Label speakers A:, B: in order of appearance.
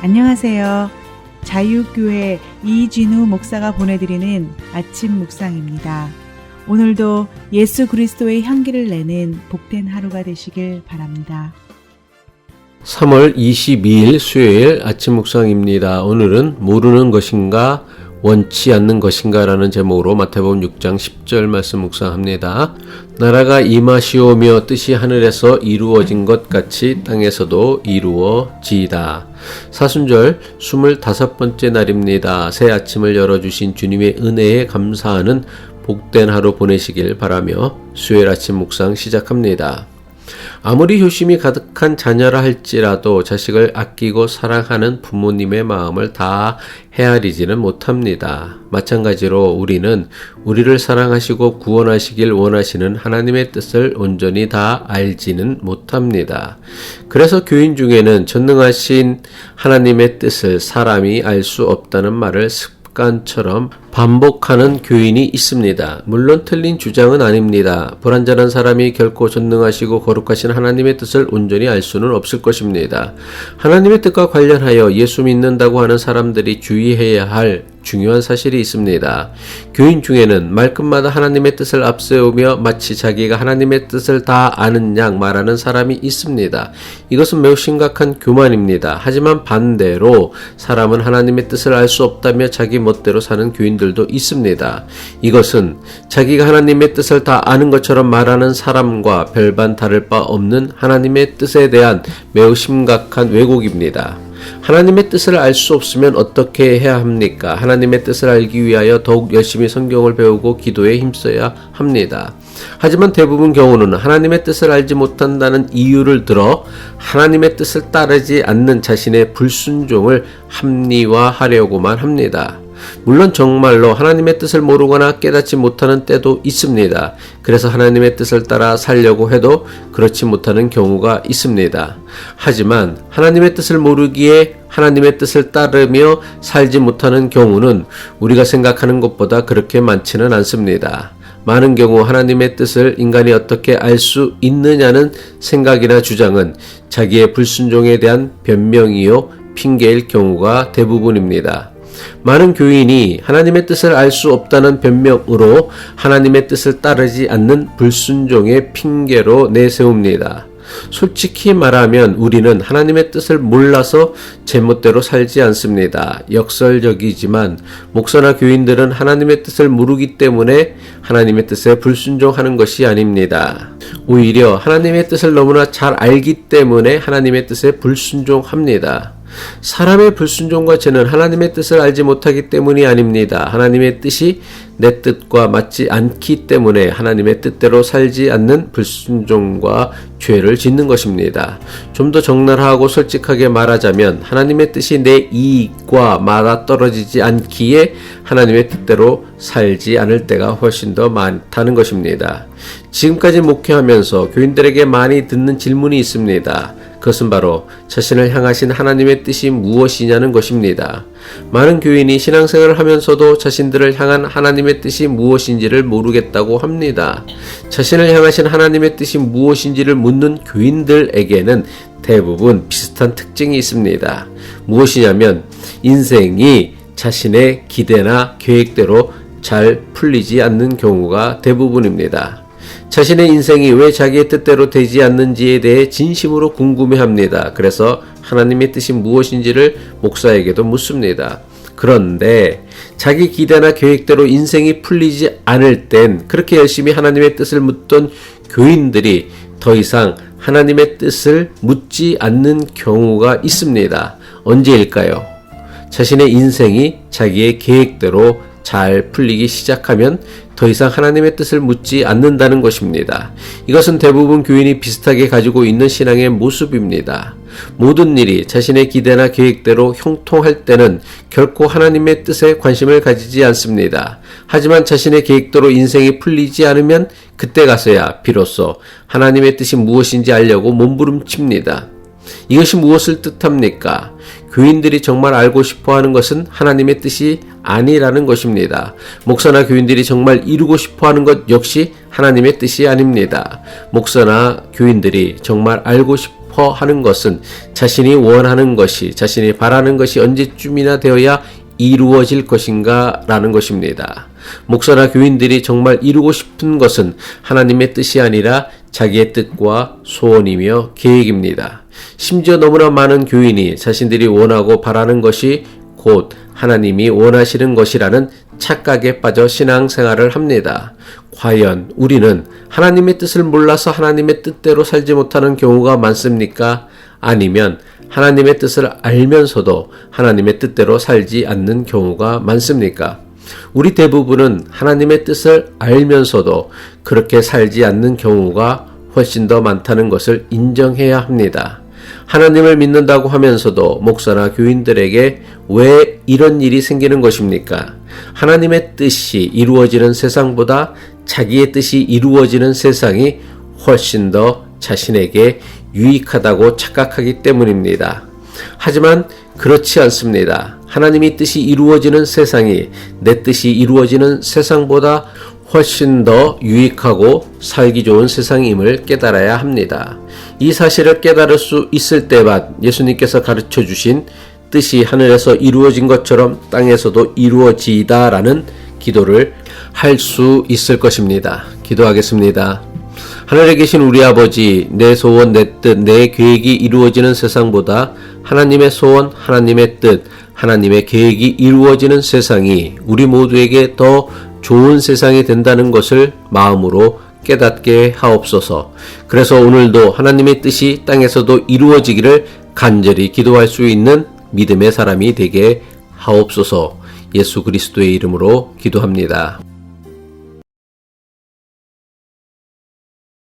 A: 안녕하세요. 자유교회 이진우 목사가 보내드리는 아침 묵상입니다. 오늘도 예수 그리스도의 향기를 내는 복된 하루가 되시길 바랍니다.
B: 3월 22일 수요일 아침 묵상입니다. 오늘은 모르는 것인가 원치 않는 것인가 라는 제목으로 마태복음 6장 10절 말씀 묵상합니다. 나라가 임하시오며 뜻이 하늘에서 이루어진 것 같이 땅에서도 이루어지이다. 사순절 25번째 날입니다. 새 아침을 열어주신 주님의 은혜에 감사하는 복된 하루 보내시길 바라며 수요일 아침 묵상 시작합니다. 아무리 효심이 가득한 자녀라 할지라도 자식을 아끼고 사랑하는 부모님의 마음을 다 헤아리지는 못합니다. 마찬가지로 우리는 우리를 사랑하시고 구원하시길 원하시는 하나님의 뜻을 온전히 다 알지는 못합니다. 그래서 교인 중에는 전능하신 하나님의 뜻을 사람이 알 수 없다는 말을 습관처럼 반복하는 교인이 있습니다. 물론 틀린 주장은 아닙니다. 불완전한 사람이 결코 전능하시고 거룩하신 하나님의 뜻을 온전히 알 수는 없을 것입니다. 하나님의 뜻과 관련하여 예수 믿는다고 하는 사람들이 주의해야 할 중요한 사실이 있습니다. 교인 중에는 말끝마다 하나님의 뜻을 앞세우며 마치 자기가 하나님의 뜻을 다 아는 양 말하는 사람이 있습니다. 이것은 매우 심각한 교만입니다. 하지만 반대로 사람은 하나님의 뜻을 알 수 없다며 자기 멋대로 사는 교인들도 있습니다. 이것은 자기가 하나님의 뜻을 다 아는 것처럼 말하는 사람과 별반 다를 바 없는 하나님의 뜻에 대한 매우 심각한 왜곡입니다. 하나님의 뜻을 알 수 없으면 어떻게 해야 합니까? 하나님의 뜻을 알기 위하여 더욱 열심히 성경을 배우고 기도에 힘써야 합니다. 하지만 대부분 경우는 하나님의 뜻을 알지 못한다는 이유를 들어 하나님의 뜻을 따르지 않는 자신의 불순종을 합리화하려고만 합니다. 물론 정말로 하나님의 뜻을 모르거나 깨닫지 못하는 때도 있습니다. 그래서 하나님의 뜻을 따라 살려고 해도 그렇지 못하는 경우가 있습니다. 하지만 하나님의 뜻을 모르기에 하나님의 뜻을 따르며 살지 못하는 경우는 우리가 생각하는 것보다 그렇게 많지는 않습니다. 많은 경우 하나님의 뜻을 인간이 어떻게 알 수 있느냐는 생각이나 주장은 자기의 불순종에 대한 변명이요 핑계일 경우가 대부분입니다. 많은 교인이 하나님의 뜻을 알 수 없다는 변명으로 하나님의 뜻을 따르지 않는 불순종의 핑계로 내세웁니다. 솔직히 말하면 우리는 하나님의 뜻을 몰라서 제멋대로 살지 않습니다. 역설적이지만 목사나 교인들은 하나님의 뜻을 모르기 때문에 하나님의 뜻에 불순종하는 것이 아닙니다. 오히려 하나님의 뜻을 너무나 잘 알기 때문에 하나님의 뜻에 불순종합니다. 사람의 불순종과 죄는 하나님의 뜻을 알지 못하기 때문이 아닙니다. 하나님의 뜻이 내 뜻과 맞지 않기 때문에 하나님의 뜻대로 살지 않는 불순종과 죄를 짓는 것입니다. 좀 더 적나라하고 솔직하게 말하자면 하나님의 뜻이 내 이익과 맞아떨어지지 않기에 하나님의 뜻대로 살지 않을 때가 훨씬 더 많다는 것입니다. 지금까지 목회하면서 교인들에게 많이 듣는 질문이 있습니다. 그것은 바로 자신을 향하신 하나님의 뜻이 무엇이냐는 것입니다. 많은 교인이 신앙생활을 하면서도 자신들을 향한 하나님의 뜻이 무엇인지를 모르겠다고 합니다. 자신을 향하신 하나님의 뜻이 무엇인지를 묻는 교인들에게는 대부분 비슷한 특징이 있습니다. 무엇이냐면 인생이 자신의 기대나 계획대로 잘 풀리지 않는 경우가 대부분입니다. 자신의 인생이 왜 자기의 뜻대로 되지 않는지에 대해 진심으로 궁금해합니다. 그래서 하나님의 뜻이 무엇인지를 목사에게도 묻습니다. 그런데 자기 기대나 계획대로 인생이 풀리지 않을 땐 그렇게 열심히 하나님의 뜻을 묻던 교인들이 더 이상 하나님의 뜻을 묻지 않는 경우가 있습니다. 언제일까요? 자신의 인생이 자기의 계획대로 잘 풀리기 시작하면 더 이상 하나님의 뜻을 묻지 않는다는 것입니다. 이것은 대부분 교인이 비슷하게 가지고 있는 신앙의 모습입니다. 모든 일이 자신의 기대나 계획대로 형통할 때는 결코 하나님의 뜻에 관심을 가지지 않습니다. 하지만 자신의 계획대로 인생이 풀리지 않으면 그때 가서야 비로소 하나님의 뜻이 무엇인지 알려고 몸부림칩니다. 이것이 무엇을 뜻합니까? 교인들이 정말 알고 싶어하는 것은 하나님의 뜻이 아니라는 것입니다. 목사나 교인들이 정말 이루고 싶어하는 것 역시 하나님의 뜻이 아닙니다. 목사나 교인들이 정말 알고 싶어 싶어 하는 것은 자신이 원하는 것이, 자신이 바라는 것이 언제쯤이나 되어야 이루어질 것인가 라는 것입니다. 목사나 교인들이 정말 이루고 싶은 것은 하나님의 뜻이 아니라 자기의 뜻과 소원이며 계획입니다. 심지어 너무나 많은 교인이 자신들이 원하고 바라는 것이 곧 하나님이 원하시는 것이라는 착각에 빠져 신앙생활을 합니다. 과연 우리는 하나님의 뜻을 몰라서 하나님의 뜻대로 살지 못하는 경우가 많습니까? 아니면 하나님의 뜻을 알면서도 하나님의 뜻대로 살지 않는 경우가 많습니까? 우리 대부분은 하나님의 뜻을 알면서도 그렇게 살지 않는 경우가 훨씬 더 많다는 것을 인정해야 합니다. 하나님을 믿는다고 하면서도 목사나 교인들에게 왜 이런 일이 생기는 것입니까? 하나님의 뜻이 이루어지는 세상보다 자기의 뜻이 이루어지는 세상이 훨씬 더 자신에게 유익하다고 착각하기 때문입니다. 하지만 그렇지 않습니다. 하나님의 뜻이 이루어지는 세상이 내 뜻이 이루어지는 세상보다 훨씬 더 유익하고 살기 좋은 세상임을 깨달아야 합니다. 이 사실을 깨달을 수 있을 때만 예수님께서 가르쳐 주신 뜻이 하늘에서 이루어진 것처럼 땅에서도 이루어지다라는 기도를 할 수 있을 것입니다. 기도하겠습니다. 하늘에 계신 우리 아버지, 내 소원, 내 뜻, 내 계획이 이루어지는 세상보다 하나님의 소원, 하나님의 뜻, 하나님의 계획이 이루어지는 세상이 우리 모두에게 더 좋은 세상이 된다는 것을 마음으로 깨닫게 하옵소서. 그래서 오늘도 하나님의 뜻이 땅에서도 이루어지기를 간절히 기도할 수 있는 믿음의 사람이 되게 하옵소서. 예수 그리스도의 이름으로 기도합니다.